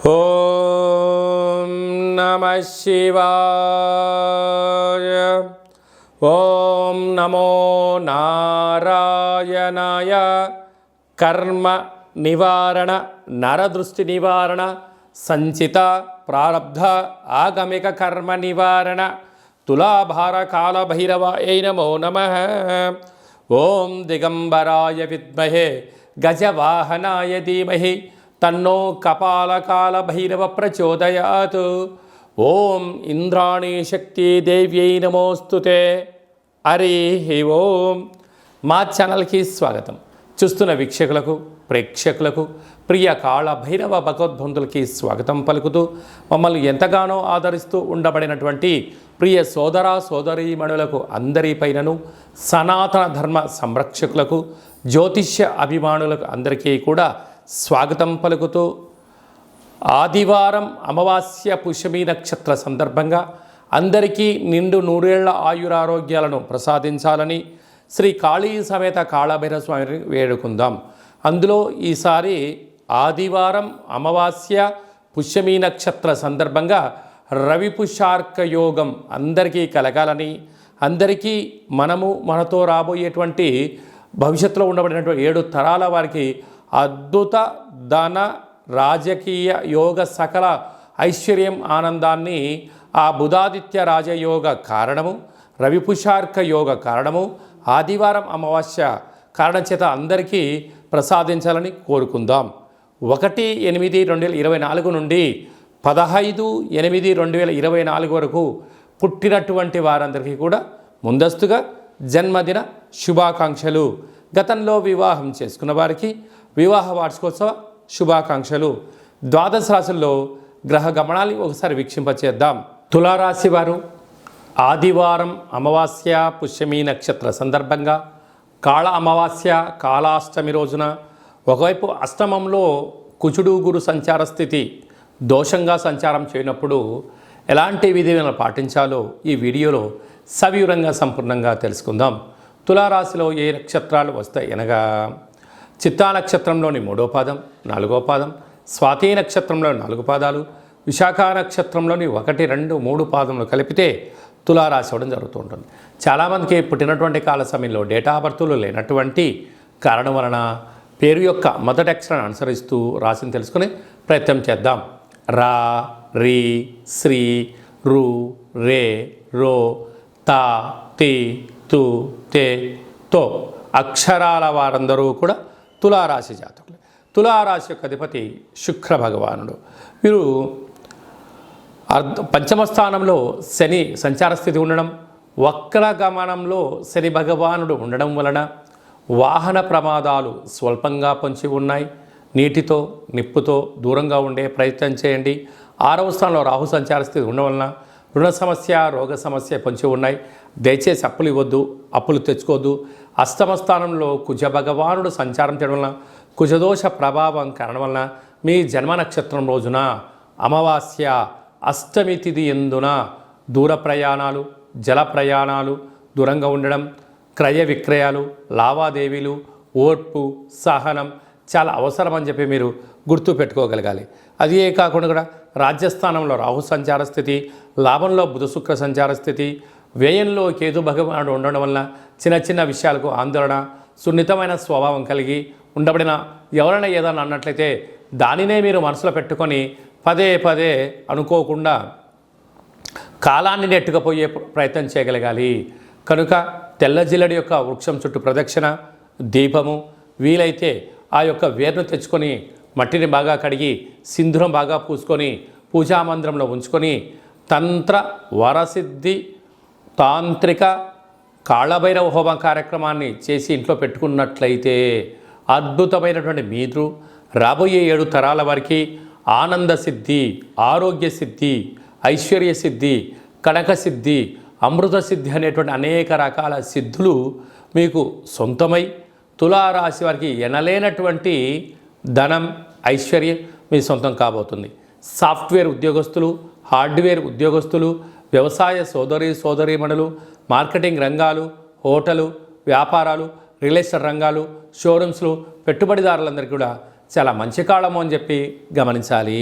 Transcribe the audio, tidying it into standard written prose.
ఓం నమః శివాయ. ఓం నమో నారాయణాయ. కర్మ నివారణ, నరదృష్టి నివారణ, సంచిత ప్రారబ్ధ ఆగమిక కర్మ నివారణ, తులాభార కాల భైరవాయ నమో నమః. ఓం దిగంబరాయ విద్మహే గజవాహనాయ ధీమహి తన్నో కపాలకాల భైరవ ప్రచోదయాత్. ఓం ఇంద్రాణీ శక్తి దేవ్యై నమోస్తుతే. హరి ఓం. మా ఛానల్కి స్వాగతం. చూస్తున్న వీక్షకులకు, ప్రేక్షకులకు, ప్రియ కాళ భైరవ భగవద్బంధులకి స్వాగతం పలుకుతూ, మమ్మల్ని ఎంతగానో ఆదరిస్తూ ఉండబడినటువంటి ప్రియ సోదర సోదరీమణులకు అందరిపైనను, సనాతన ధర్మ సంరక్షకులకు, జ్యోతిష్య అభిమానులకు అందరికీ కూడా స్వాగతం పలుకుతూ, ఆదివారం అమావాస్య పుష్యమి నక్షత్ర సందర్భంగా అందరికీ నిండు నూరేళ్ల ఆయురారోగ్యాలను ప్రసాదించాలని శ్రీ కాళీ సమేత కాళభైరవ స్వామిని వేడుకుందాం. అందులో ఈసారి ఆదివారం అమావాస్య పుష్యమి నక్షత్ర సందర్భంగా రవి పుష్యార్క యోగం అందరికీ కలగాలని, అందరికీ మనతో రాబోయేటువంటి భవిష్యత్తులో ఉండబడినటువంటి 7 తరాల వారికి అద్భుత ధన రాజకీయ యోగ సకల ఐశ్వర్యం ఆనందాన్ని ఆ బుధాదిత్య రాజయోగ కారణము, రవిపుషార్క యోగ కారణము, ఆదివారం అమావాస్య కారణం చేత అందరికీ ప్రసాదించాలని కోరుకుందాం. 1/8/2024 నుండి 15/8/2024 వరకు పుట్టినటువంటి వారందరికీ కూడా ముందస్తుగా జన్మదిన శుభాకాంక్షలు. గతంలో వివాహం చేసుకున్న వారికి వివాహ వార్షికోత్సవ శుభాకాంక్షలు. ద్వాదశ రాశుల్లో గ్రహ గమనాన్ని ఒకసారి వీక్షింపచేద్దాం. తులారాశి వారు ఆదివారం అమావాస్య పుష్యమి నక్షత్ర సందర్భంగా కాళ అమావాస్య కాళాష్టమి రోజున ఒకవైపు అష్టమంలో కుచుడు గురు సంచార స్థితి దోషంగా సంచారం చేయనప్పుడు ఎలాంటి విధులను పాటించాలో ఈ వీడియోలో సవివరంగా సంపూర్ణంగా తెలుసుకుందాం. తులారాశిలో ఏ నక్షత్రాలు వస్తాయి అనగా చిత్తా నక్షత్రంలోని 3వ పాదం, 4వ పాదం, స్వాతి నక్షత్రంలో 4 పాదాలు, విశాఖ నక్షత్రంలోని 1, 2, 3 పాదములు కలిపితే తులారాశి అవ్వడం జరుగుతూ ఉంటుంది. చాలామందికి పుట్టినటువంటి కాల సమయంలో డేటా ఆఫ్ బర్త్లు లేనటువంటి కారణం వలన పేరు యొక్క మొదటి అక్షరాన్ని అనుసరిస్తూ రాశిని తెలుసుకునే ప్రయత్నం చేద్దాం. రా, రి, శ్రీ, రు, రే, రో, తా, తి, తు, తే, తో అక్షరాల వారందరూ కూడా తులారాశి జాతకులు. తులారాశి యొక్క అధిపతి శుక్ర భగవానుడు. వీరు పంచమ స్థానంలో శని సంచార స్థితి ఉండడం, వక్రగమనంలో శని భగవానుడు ఉండడం వలన వాహన ప్రమాదాలు స్వల్పంగా పొంచి ఉన్నాయి. నీటితో నిప్పుతో దూరంగా ఉండే ప్రయత్నం చేయండి. 6వ స్థానంలో రాహు సంచార స్థితి ఉండడం వలన రుణ సమస్య, రోగ సమస్య పొంచి ఉన్నాయి. దయచేసి అప్పులు ఇవ్వద్దు, అప్పులు తెచ్చుకోవద్దు. అష్టమ స్థానంలో కుజ భగవానుడు సంచారం చేయడం వలన కుజదోష ప్రభావం కారణం వలన మీ జన్మ నక్షత్రం రోజున అమావాస్య అష్టమి తిథి ఎందున దూర ప్రయాణాలు, జల ప్రయాణాలు, దూరంగా ఉండడం, క్రయ విక్రయాలు, లావాదేవీలు, ఓర్పు, సహనం చాలా అవసరం అని చెప్పి మీరు గుర్తు పెట్టుకోగలగాలి. అదే కాకుండా కూడా రాజ్యస్థానంలో రాహు సంచార స్థితి, లాభంలో బుధ శుక్ర సంచార స్థితి, వ్యయంలో కేతు భగవానుడు ఉండడం వలన చిన్న చిన్న విషయాలకు ఆందోళన, సున్నితమైన స్వభావం కలిగి ఉండబడిన ఎవరైనా ఏదైనా అన్నట్లయితే దానినే మీరు మనసులో పెట్టుకొని పదే పదే అనుకోకుండా కాలాన్ని నెట్టుకుపోయే ప్రయత్నం చేయగలగాలి. కనుక తెల్ల జిల్లడి యొక్క వృక్షం చుట్టూ ప్రదక్షిణ, దీపము, వీలైతే ఆ యొక్క వేరును తెచ్చుకొని మట్టిని బాగా కడిగి సింధూరం బాగా పూసుకొని పూజామందిరంలో ఉంచుకొని తంత్ర వరసిద్ధి తాంత్రిక కాళభైరవ హోమ కార్యక్రమాన్ని చేసి ఇంట్లో పెట్టుకున్నట్లయితే అద్భుతమైనటువంటి మీరు రాబోయే 7 తరాల వారికి ఆనంద సిద్ధి, ఆరోగ్య సిద్ధి, ఐశ్వర్య సిద్ధి, కనక సిద్ధి, అమృత సిద్ధి అనేటువంటి అనేక రకాల సిద్ధులు మీకు సొంతమై తులారాశి వారికి ఎనలేనటువంటి ధనం, ఐశ్వర్యం మీ సొంతం కాబోతుంది. సాఫ్ట్వేర్ ఉద్యోగస్తులు, హార్డ్వేర్ ఉద్యోగస్తులు, వ్యవసాయ సోదరీమణులు, మార్కెటింగ్ రంగాలు, హోటలు, వ్యాపారాలు, రియల్ ఎస్టేట్ రంగాలు, షోరూమ్స్లు, పెట్టుబడిదారులందరికీ కూడా చాలా మంచి కాలము అని చెప్పి గమనించాలి.